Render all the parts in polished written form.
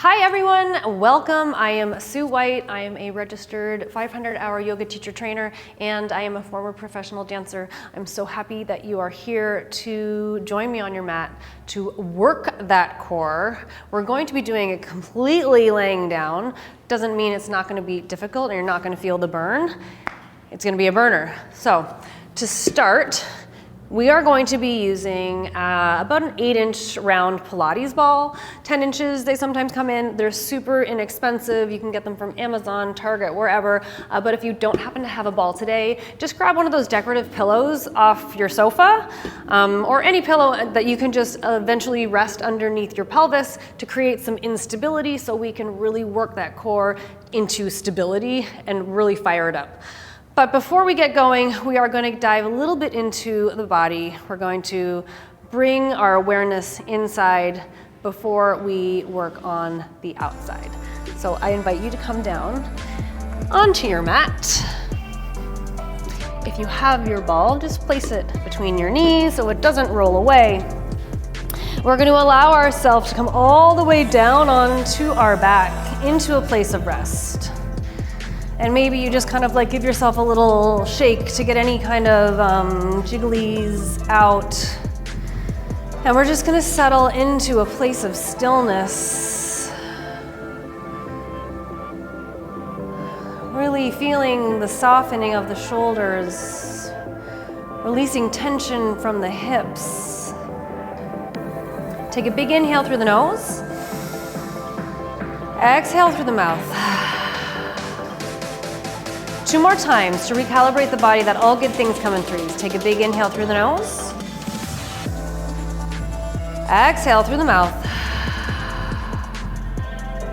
Hi everyone, welcome. I am Sue White. I am a registered 500-hour yoga teacher trainer, and I am a former professional dancer. I'm so happy that you are here to join me on your mat to work that core. We're going to be doing it completely laying down. Doesn't mean it's not going to be difficult and you're not going to feel the burn. It's going to be a burner. So to start, we are going to be using about an 8-inch round Pilates ball. 10 inches, they sometimes come in. They're super inexpensive. You can get them from Amazon, Target, wherever. But if you don't happen to have a ball today, just grab one of those decorative pillows off your sofa, or any pillow that you can just eventually rest underneath your pelvis to create some instability so we can really work that core into stability and really fire it up. But before we get going, we are going to dive a little bit into the body. We're going to bring our awareness inside before we work on the outside. So I invite you to come down onto your mat. If you have your ball, just place it between your knees so it doesn't roll away. We're going to allow ourselves to come all the way down onto our back into a place of rest. And maybe you just kind of like give yourself a little shake to get any kind of jigglies out. And we're just gonna settle into a place of stillness. Really feeling the softening of the shoulders, releasing tension from the hips. Take a big inhale through the nose. Exhale through the mouth. 2 more times to recalibrate the body that all good things come in threes. Take a big inhale through the nose. Exhale through the mouth.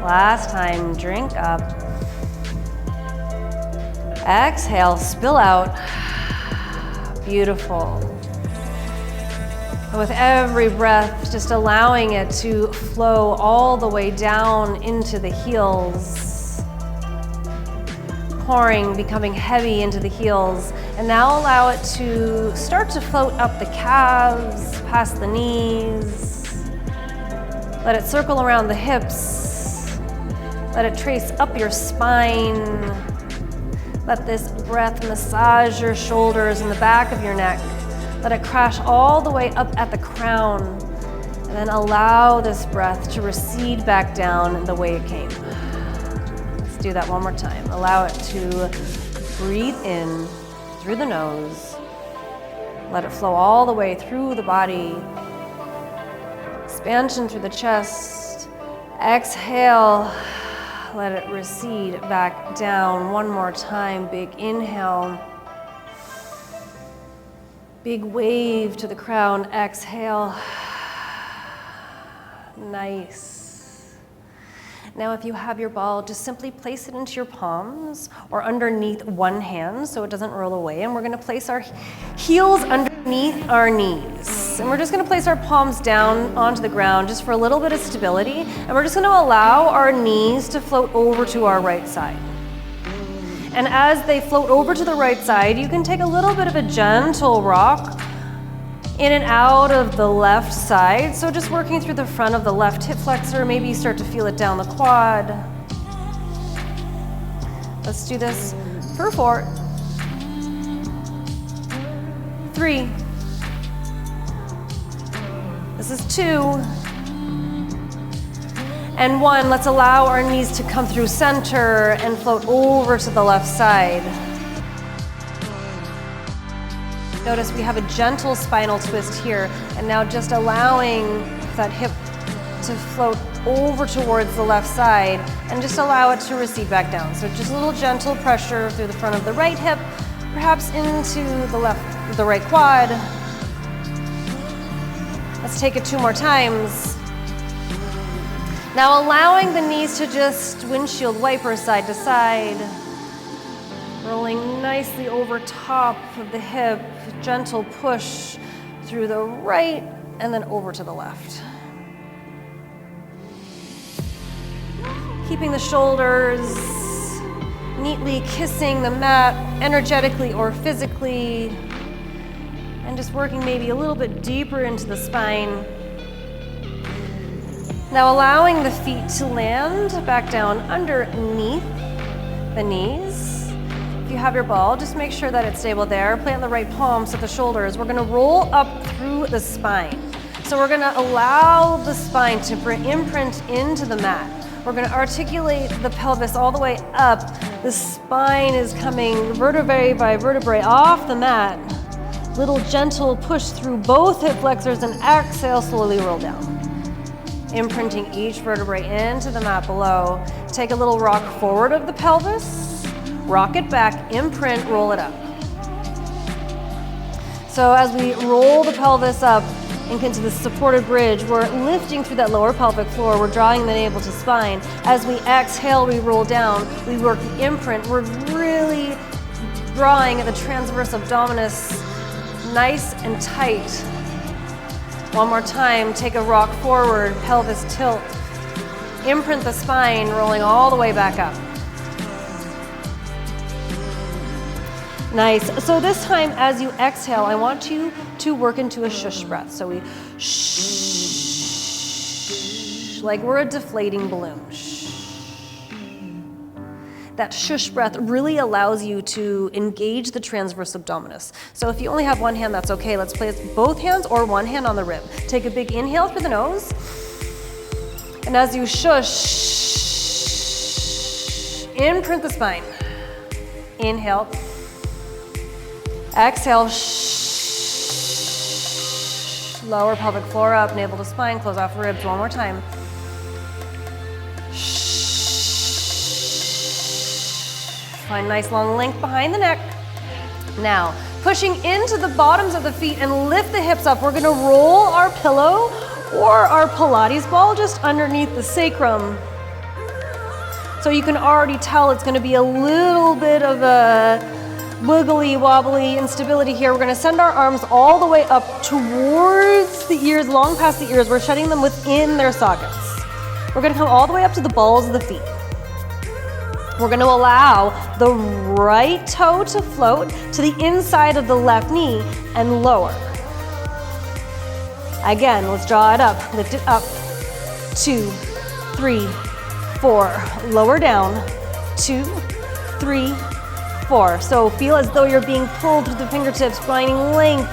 Last time, drink up. Exhale, spill out. Beautiful. And with every breath, just allowing it to flow all the way down into the heels. Pouring, becoming heavy into the heels, and now allow it to start to float up the calves, past the knees. Let it circle around the hips. Let it trace up your spine. Let this breath massage your shoulders and the back of your neck. Let it crash all the way up at the crown, and then allow this breath to recede back down the way it came. Do that one more time. Allow it to breathe in through the nose. Let it flow all the way through the body. Expansion through the chest. Exhale. Let it recede back down one more time. Big inhale. Big wave to the crown. Exhale. Nice. Now if you have your ball, just simply place it into your palms or underneath one hand so it doesn't roll away. And we're gonna place our heels underneath our knees. And we're just gonna place our palms down onto the ground just for a little bit of stability. And we're just gonna allow our knees to float over to our right side. And as they float over to the right side, you can take a little bit of a gentle rock in and out of the left side. So just working through the front of the left hip flexor. Maybe you start to feel it down the quad. Let's do this for 4, 3. This is 2. And 1. Let's allow our knees to come through center and float over to the left side. Notice we have a gentle spinal twist here, and now just allowing that hip to float over towards the left side and just allow it to recede back down. So just a little gentle pressure through the front of the right hip, perhaps into the right quad. Let's take it 2 more times. Now allowing the knees to just windshield wiper side to side. Rolling nicely over top of the hip, gentle push through the right and then over to the left. Keeping the shoulders neatly kissing the mat energetically or physically, and just working maybe a little bit deeper into the spine. Now allowing the feet to land back down underneath the knees. If you have your ball, just make sure that it's stable there. Plant the right palms at the shoulders. We're gonna roll up through the spine. So we're gonna allow the spine to imprint into the mat. We're gonna articulate the pelvis all the way up. The spine is coming vertebrae by vertebrae off the mat. Little gentle push through both hip flexors and exhale, slowly roll down. Imprinting each vertebrae into the mat below. Take a little rock forward of the pelvis, rock it back, imprint, roll it up. So as we roll the pelvis up into the supported bridge, we're lifting through that lower pelvic floor, we're drawing the navel to spine. As we exhale, we roll down, we work the imprint, we're really drawing the transverse abdominis nice and tight. One more time, take a rock forward, pelvis tilt. Imprint the spine, rolling all the way back up. Nice. So this time, as you exhale, I want you to work into a shush breath. So we shh, like we're a deflating balloon. Shh. That shush breath really allows you to engage the transverse abdominis. So if you only have one hand, that's okay. Let's place both hands or one hand on the rib. Take a big inhale through the nose. And as you shush, imprint the spine. Inhale. Exhale. Shh. Lower pelvic floor up, navel to spine, close off ribs. One more time. Find nice long length behind the neck. Now, pushing into the bottoms of the feet and lift the hips up. We're gonna roll our pillow or our Pilates ball just underneath the sacrum. So you can already tell it's gonna be a little bit of a wiggly, wobbly instability here. We're gonna send our arms all the way up towards the ears, long past the ears. We're shutting them within their sockets. We're gonna come all the way up to the balls of the feet. We're going to allow the right toe to float to the inside of the left knee and lower. Again, let's draw it up, lift it up. 2, 3, 4. Lower down. 2, 3, 4. So feel as though you're being pulled through the fingertips, finding length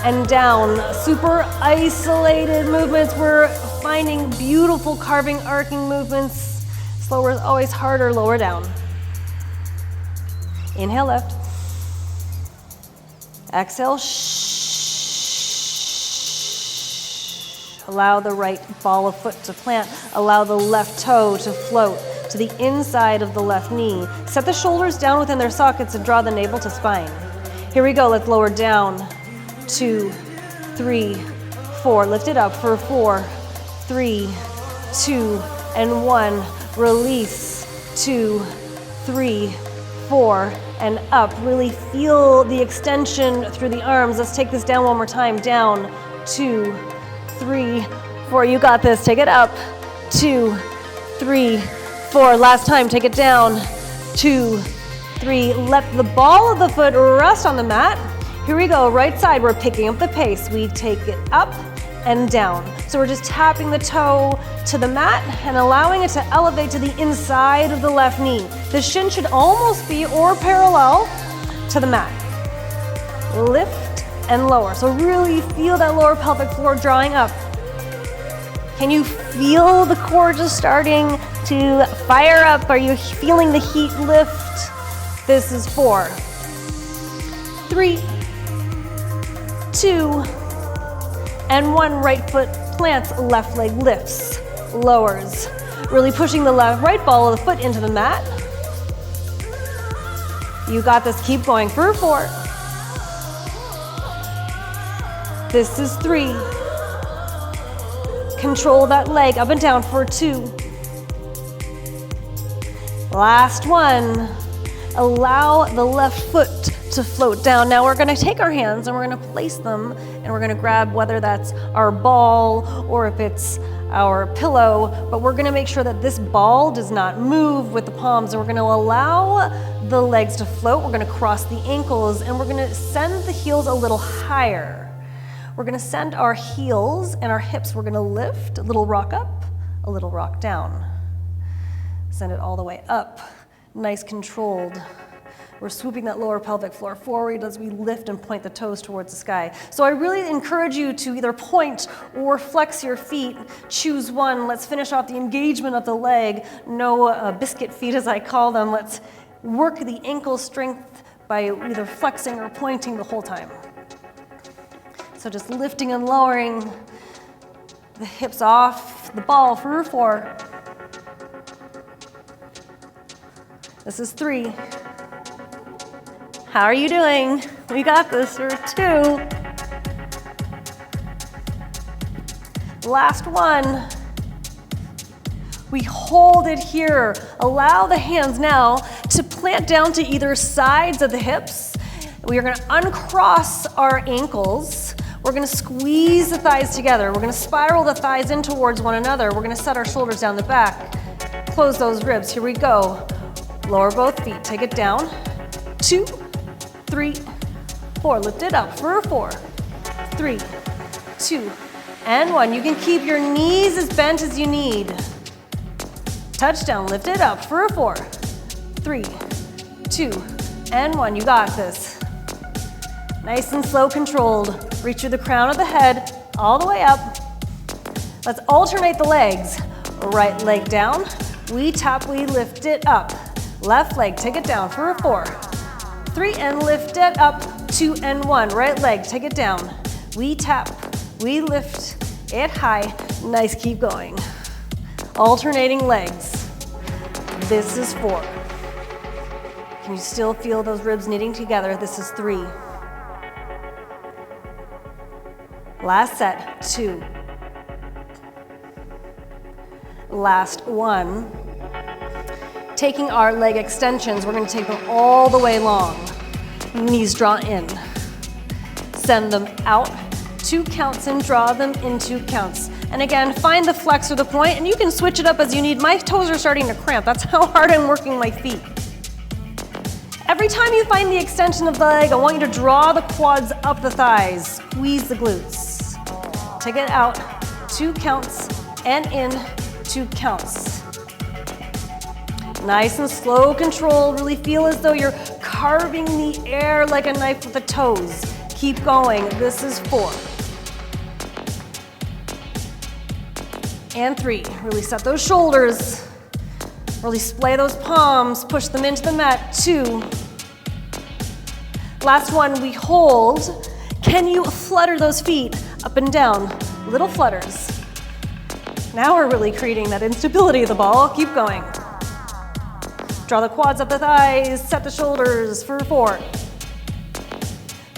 and down. Super isolated movements. We're finding beautiful carving, arcing movements. Slower is always harder, lower down. Inhale left. Exhale, shh. Allow the right ball of foot to plant. Allow the left toe to float to the inside of the left knee. Set the shoulders down within their sockets and draw the navel to spine. Here we go, let's lower down. 2, 3, 4. Lift it up for 4, 3, 2, and 1. Release. 2, 3, 4, and up. Really feel the extension through the arms. Let's take this down one more time. Down. 2, 3, 4. You got this. Take it up. 2, 3, 4. Last time. Take it down. 2, 3. Let the ball of the foot rest on the mat. Here we go. Right side. We're picking up the pace. We take it up and down. So we're just tapping the toe to the mat and allowing it to elevate to the inside of the left knee. The shin should almost be or parallel to the mat. Lift and lower. So really feel that lower pelvic floor drawing up. Can you feel the core just starting to fire up? Are you feeling the heat lift? This is 4, 3, 2, and 1. Right foot plants, left leg lifts, lowers. Really pushing the right ball of the foot into the mat. You got this, keep going for 4. This is 3. Control that leg up and down for 2. Last one. Allow the left foot to float down. Now we're gonna take our hands and we're gonna place them and we're gonna grab whether that's our ball or if it's our pillow, but we're gonna make sure that this ball does not move with the palms, and we're gonna allow the legs to float. We're gonna cross the ankles and we're gonna send the heels a little higher. We're gonna send our heels and our hips, we're gonna lift, a little rock up, a little rock down. Send it all the way up, nice controlled. We're swooping that lower pelvic floor forward as we lift and point the toes towards the sky. So I really encourage you to either point or flex your feet. Choose one. Let's finish off the engagement of the leg. No biscuit feet, as I call them. Let's work the ankle strength by either flexing or pointing the whole time. So just lifting and lowering the hips off the ball for 4. This is 3. How are you doing? We got this for 2. Last one. We hold it here. Allow the hands now to plant down to either sides of the hips. We are gonna uncross our ankles. We're gonna squeeze the thighs together. We're gonna spiral the thighs in towards one another. We're gonna set our shoulders down the back. Close those ribs. Here we go. Lower both feet. Take it down. 2, 3, 4. Lift it up for 4, 3, 2, and 1. You can keep your knees as bent as you need. Touchdown. Lift it up for 4, 3, 2, and 1. You got this. Nice and slow, controlled. Reach through the crown of the head all the way up. Let's alternate the legs. Right leg down. We tap, we lift it up. Left leg, take it down for 4, 3, and lift it up, 2 and 1. Right leg, take it down. We tap, we lift it high. Nice, keep going. Alternating legs. This is 4. Can you still feel those ribs knitting together? This is 3. Last set, 2. Last 1. Taking our leg extensions, we're gonna take them all the way long. Knees draw in. Send them out, 2 counts, and draw them in 2 counts. And again, find the flex or the point, and you can switch it up as you need. My toes are starting to cramp. That's how hard I'm working my feet. Every time you find the extension of the leg, I want you to draw the quads up the thighs. Squeeze the glutes. Take it out, 2 counts, and in 2 counts. Nice and slow, controlled. Really feel as though you're carving the air like a knife with the toes. Keep going. This is 4. And 3. Really set those shoulders. Really splay those palms. Push them into the mat. 2. Last one, we hold. Can you flutter those feet up and down? Little flutters. Now we're really creating that instability of the ball. Keep going. Draw the quads up the thighs, set the shoulders for 4,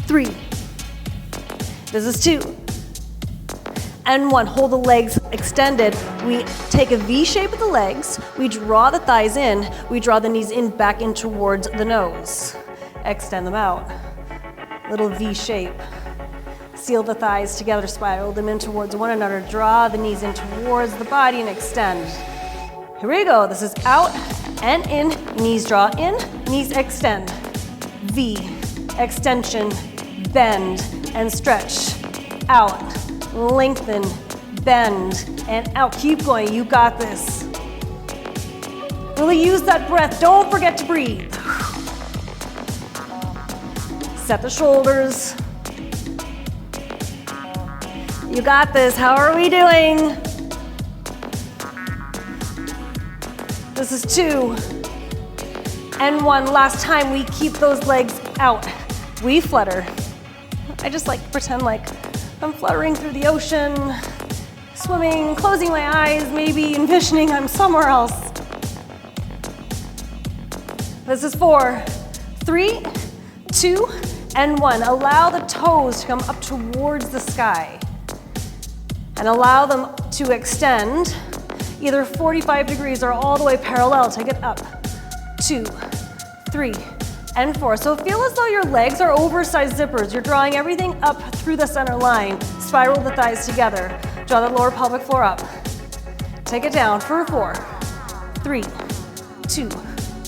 3. This is 2. And 1. Hold the legs extended. We take a V shape with the legs. We draw the thighs in. We draw the knees in, back in towards the nose. Extend them out. Little V shape. Seal the thighs together, spiral them in towards one another. Draw the knees in towards the body and extend. Here we go. This is out and in. Knees draw in, knees extend. V, extension, bend, and stretch. Out, lengthen, bend, and out. Keep going. You got this. Really use that breath. Don't forget to breathe. Set the shoulders. You got this. How are we doing? This is 2 and 1. Last time, we keep those legs out. We flutter. I just like to pretend like I'm fluttering through the ocean, swimming, closing my eyes, maybe envisioning I'm somewhere else. This is 4, 3, 2, and 1. Allow the toes to come up towards the sky and allow them to extend. Either 45 degrees or all the way parallel. Take it up. 2, 3, and 4. So feel as though your legs are oversized zippers. You're drawing everything up through the center line. Spiral the thighs together. Draw the lower pelvic floor up. Take it down for 4, 3, 2,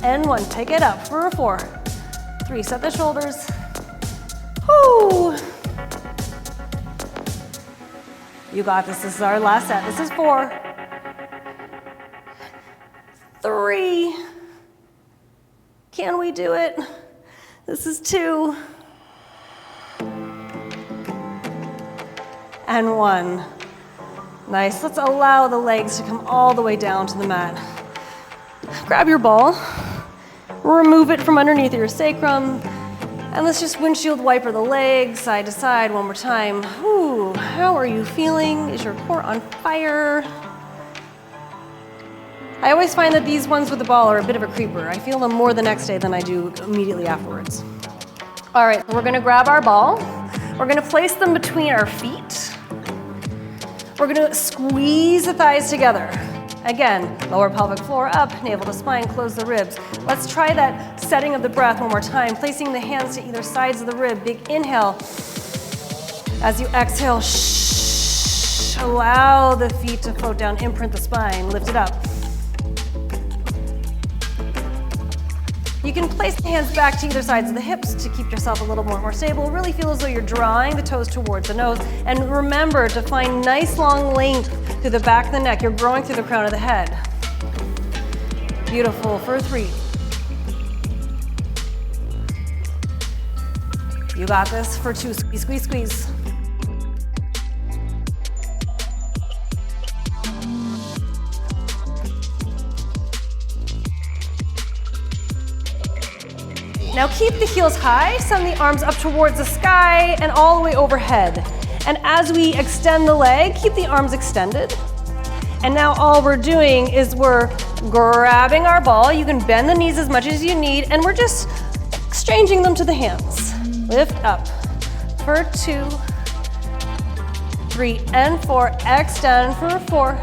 and 1. Take it up for 4, 3. Set the shoulders. Whoo! You got this. This is our last set. This is 4, 3. Can we do it? This is 2. And 1. Nice. Let's allow the legs to come all the way down to the mat. Grab your ball, remove it from underneath your sacrum, and let's just windshield wiper the legs side to side one more time. Ooh, how are you feeling? Is your core on fire? I always find that these ones with the ball are a bit of a creeper. I feel them more the next day than I do immediately afterwards. All right, we're gonna grab our ball. We're gonna place them between our feet. We're gonna squeeze the thighs together. Again, lower pelvic floor up, navel to spine, close the ribs. Let's try that setting of the breath one more time, placing the hands to either sides of the rib. Big inhale. As you exhale, shh. Allow the feet to float down, imprint the spine, lift it up. You can place the hands back to either sides of the hips to keep yourself a little more stable. Really feel as though you're drawing the toes towards the nose. And remember to find nice long length through the back of the neck. You're growing through the crown of the head. Beautiful. For 3. You got this. For 2. Squeeze, squeeze, squeeze. Now keep the heels high, send the arms up towards the sky and all the way overhead. And as we extend the leg, keep the arms extended. And now all we're doing is we're grabbing our ball. You can bend the knees as much as you need, and we're just exchanging them to the hands. Lift up. For 2, 3, and 4. Extend for 4,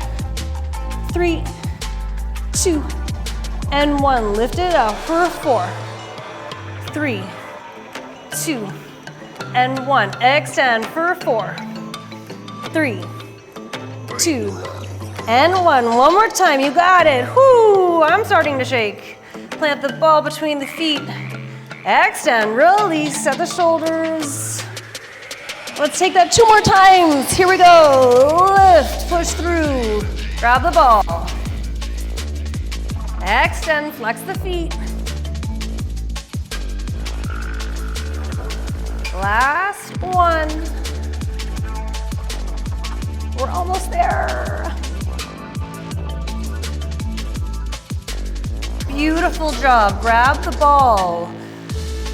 3, 2, and 1. Lift it up for 4, 3, 2, and 1. Extend for 4, 3, 2, and 1. One more time. You got it. Whoo! I'm starting to shake. Plant the ball between the feet. Extend, release, set the shoulders. Let's take that 2 more times. Here we go. Lift, push through. Grab the ball. Extend, flex the feet. Last one. We're almost there. Beautiful job. Grab the ball.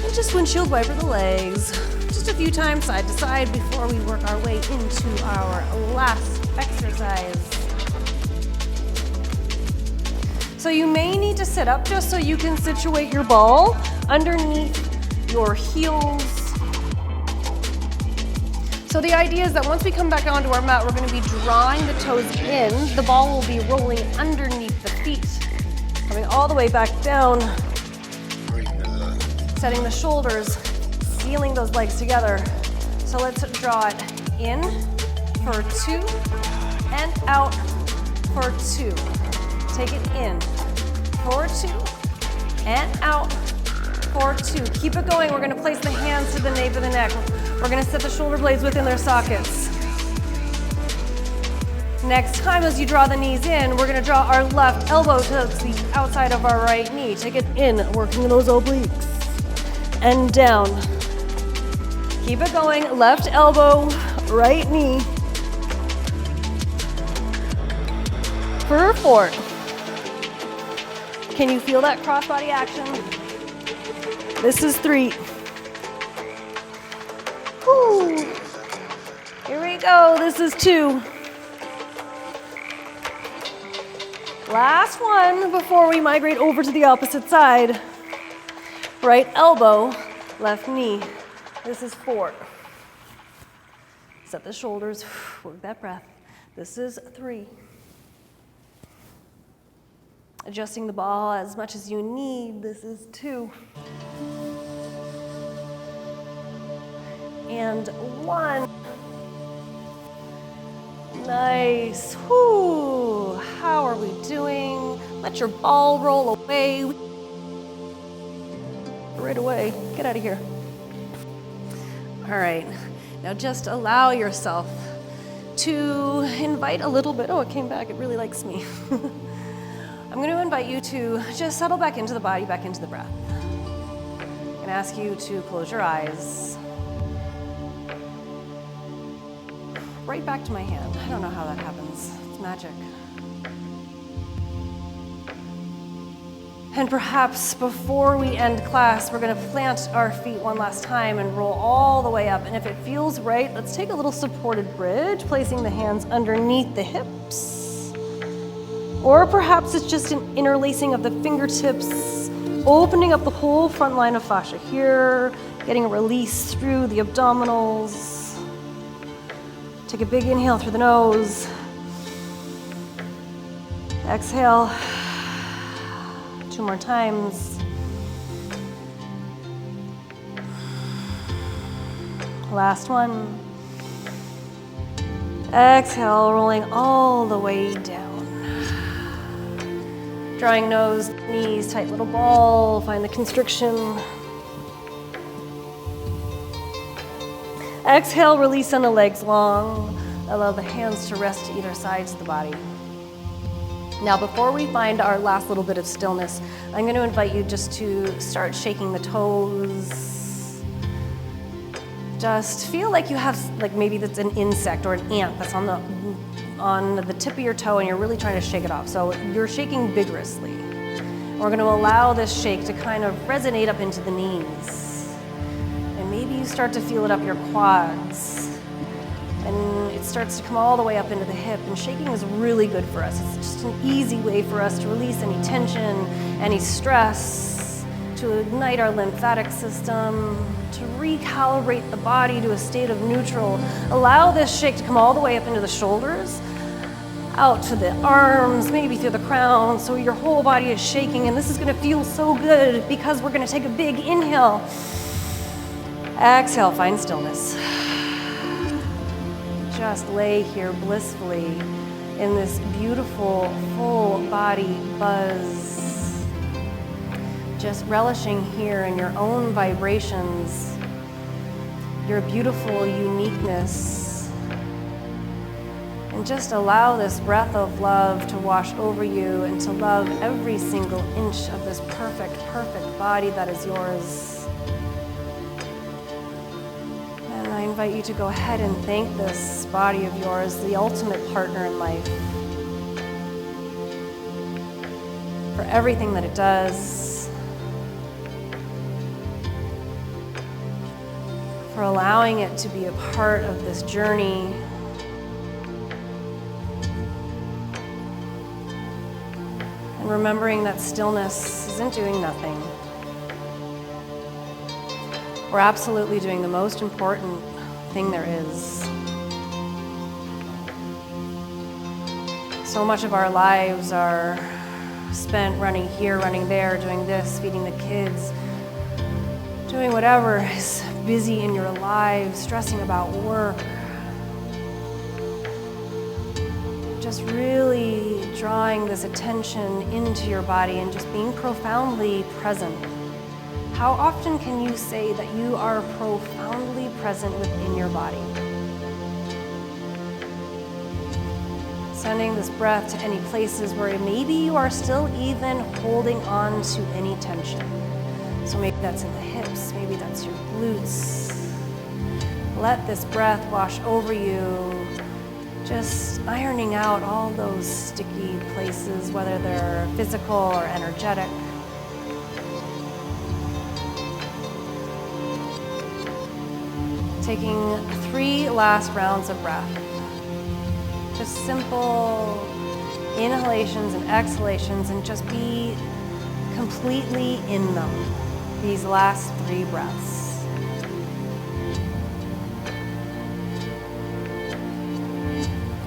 And just windshield wiper the legs. Just a few times side to side before we work our way into our last exercise. So you may need to sit up just so you can situate your ball underneath your heels. So the idea is that once we come back onto our mat, we're going to be drawing the toes in. The ball will be rolling underneath the feet, coming all the way back down, setting the shoulders, sealing those legs together. So let's draw it in for 2 and out for 2. Take it in for 2 and out for 2. Keep it going. We're going to place the hands to the nape of the neck. We're going to set the shoulder blades within their sockets. Next time as you draw the knees in, we're going to draw our left elbow to the outside of our right knee. Take it in, working those obliques. And down. Keep it going. Left elbow, right knee. For 4. Can you feel that cross-body action? This is 3. Woo. Here we go. This is 2. Last one before we migrate over to the opposite side. Right elbow, left knee. This is 4. Set the shoulders, work that breath. This is 3. Adjusting the ball as much as you need. This is 2. And 1. Nice. Whoo. How are we doing? Let your ball roll away. Right away. Get out of here. All right. Now just allow yourself to invite a little bit, oh, it came back, it really likes me. I'm going to invite you to just settle back into the body, back into the breath. I'm going to ask you to close your eyes. Right back to my hand. I don't know how that happens. It's magic. And perhaps before we end class, we're going to plant our feet one last time and roll all the way up. And if it feels right, let's take a little supported bridge, placing the hands underneath the hips. Or perhaps it's just an interlacing of the fingertips, opening up the whole front line of fascia here, getting a release through the abdominals. Take a big inhale through the nose. Exhale. 2 more times. Last one. Exhale, rolling all the way down. Drawing nose, knees, tight little ball, find the constriction. Exhale, release on the legs long. Allow the hands to rest to either sides of the body. Now, before we find our last little bit of stillness, I'm going to invite you just to start shaking the toes. Just feel like you have, like maybe that's an insect or an ant that's on the tip of your toe and you're really trying to shake it off. So you're shaking vigorously. We're going to allow this shake to kind of resonate up into the knees. And maybe you start to feel it up your quads. And it starts to come all the way up into the hip, and shaking is really good for us. It's just an easy way for us to release any tension, any stress, to ignite our lymphatic system, to recalibrate the body to a state of neutral. Allow this shake to come all the way up into the shoulders, out to the arms, maybe through the crown, so your whole body is shaking, and this is gonna feel so good because we're gonna take a big inhale. Exhale, find stillness. Just lay here blissfully in this beautiful full body buzz. Just relishing here in your own vibrations, your beautiful uniqueness. And just allow this breath of love to wash over you and to love every single inch of this perfect, perfect body that is yours. I invite you to go ahead and thank this body of yours, the ultimate partner in life, for everything that it does, for allowing it to be a part of this journey, and remembering that stillness isn't doing nothing. We're absolutely doing the most important thing there is. So much of our lives are spent running here, running there, doing this, feeding the kids, doing whatever is busy in your lives, stressing about work. Just really drawing this attention into your body and just being profoundly present. How often can you say that you are profoundly present within your body? Sending this breath to any places where maybe you are still even holding on to any tension. So maybe that's in the hips, maybe that's your glutes. Let this breath wash over you, just ironing out all those sticky places, whether they're physical or energetic. Taking 3 last rounds of breath. Just simple inhalations and exhalations, and just be completely in them, these last 3 breaths.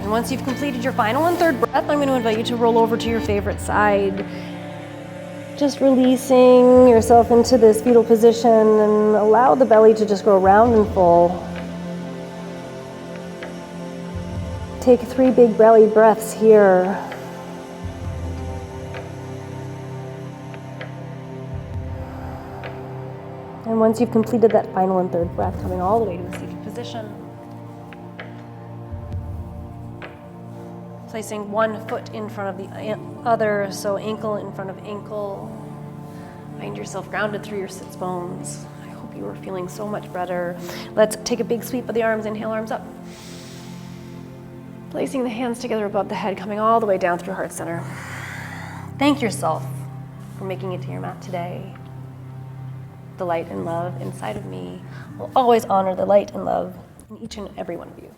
And once you've completed your final and third breath, I'm going to invite you to roll over to your favorite side. Just releasing yourself into this fetal position and allow the belly to just grow round and full. Take 3 big belly breaths here. And once you've completed that final and third breath, coming all the way to a seated position. Placing one foot in front of the other, so ankle in front of ankle. Find yourself grounded through your sits bones. I hope you are feeling so much better. Let's take a big sweep of the arms. Inhale, arms up. Placing the hands together above the head, coming all the way down through heart center. Thank yourself for making it to your mat today. The light and love inside of me will always honor the light and love in each and every one of you.